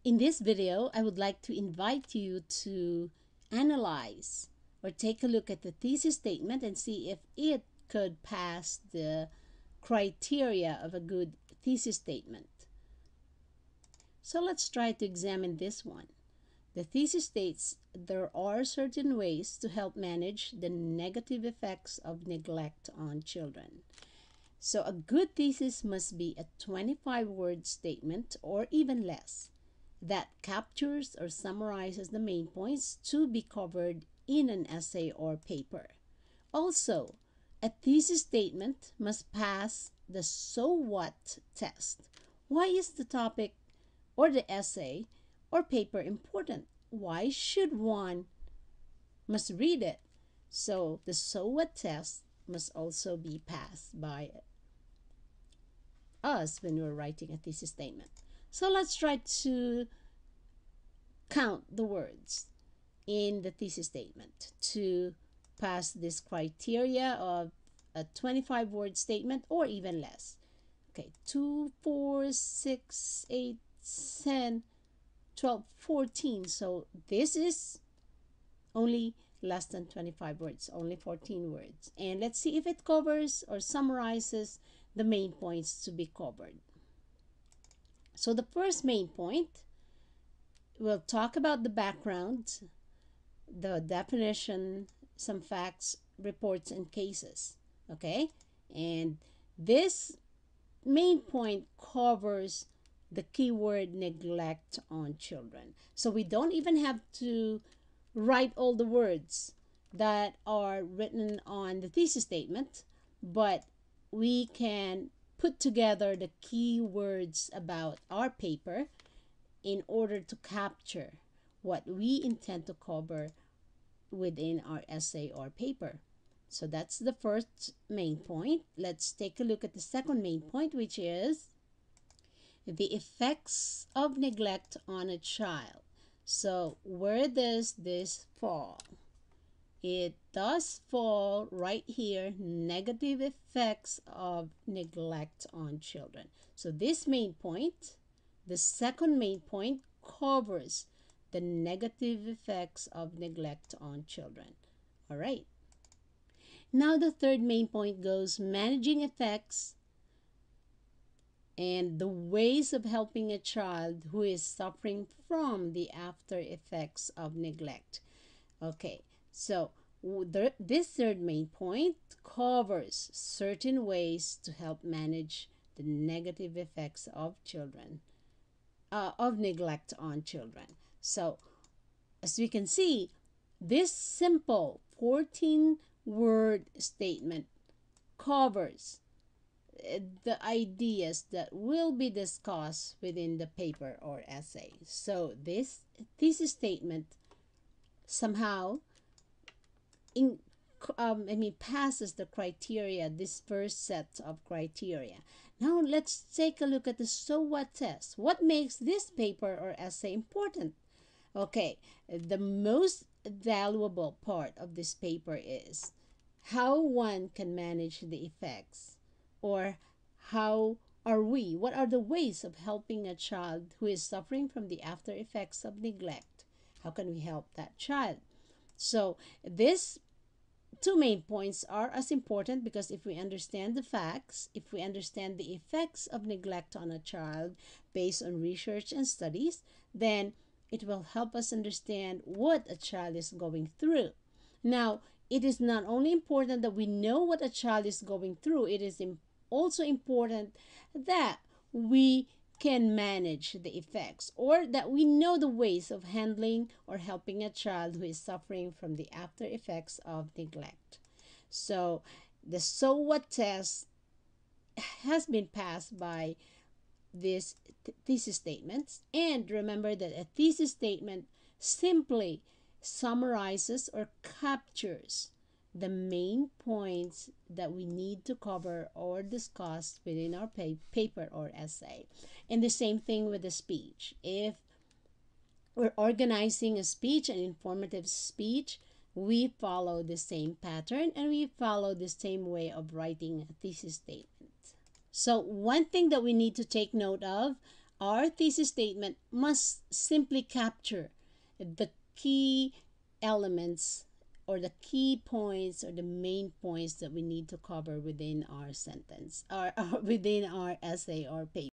In this video, I would like to invite you to analyze or take a look at the thesis statement and see if it could pass the criteria of a good thesis statement. So let's try to examine this one. The thesis states there are certain ways to help manage the negative effects of neglect on children. So a good thesis must be a 25-word statement or even less that captures or summarizes the main points to be covered in an essay or paper. Also, a thesis statement must pass the so what test. Why is the topic or the essay or paper important? Why should one must read it? So the so what test must also be passed by us when we're writing a thesis statement. So let's try to count the words in the thesis statement to pass this criteria of a 25-word statement or even less. Okay, 2, 4, 6, 8, 10, 12, 14. So this is only less than 25 words, only 14 words. And let's see if it covers or summarizes the main points to be covered. So the first main point, we'll talk about the background, the definition, some facts, reports, and cases. Okay? And this main point covers the keyword neglect on children. So we don't even have to write all the words that are written on the thesis statement, but we can put together the key words about our paper in order to capture what we intend to cover within our essay or paper. So that's the first main point. Let's take a look at the second main point, which is the effects of neglect on a child. So where does this fall? It does fall right here, negative effects of neglect on children. So this main point, the second main point, covers the negative effects of neglect on children. All right. Now the third main point goes managing effects and the ways of helping a child who is suffering from the after effects of neglect. Okay, so this third main point covers certain ways to help manage the negative effects of children, of neglect on children. So, as we can see, this simple 14-word statement covers the ideas that will be discussed within the paper or essay. So this thesis statement somehow passes the criteria, this first set of criteria. Now let's take a look at the so what test. What makes this paper or essay important? Okay, the most valuable part of this paper is how one can manage the effects, or what are the ways of helping a child who is suffering from the after effects of neglect? How can we help that child? So these two main points are as important because if we understand the facts, if we understand the effects of neglect on a child based on research and studies, then it will help us understand what a child is going through. Now, it is not only important that we know what a child is going through, it is also important that we can manage the effects, or that we know the ways of handling or helping a child who is suffering from the after effects of neglect. So the so what test has been passed by these thesis statements, and remember that a thesis statement simply summarizes or captures the main points that we need to cover or discuss within our paper or essay. And the same thing with the speech. If we're organizing a speech, an informative speech, we follow the same pattern and we follow the same way of writing a thesis statement. So one thing that we need to take note of Our thesis statement must simply capture the key elements or the key points or the main points that we need to cover within our sentence or within our essay or paper.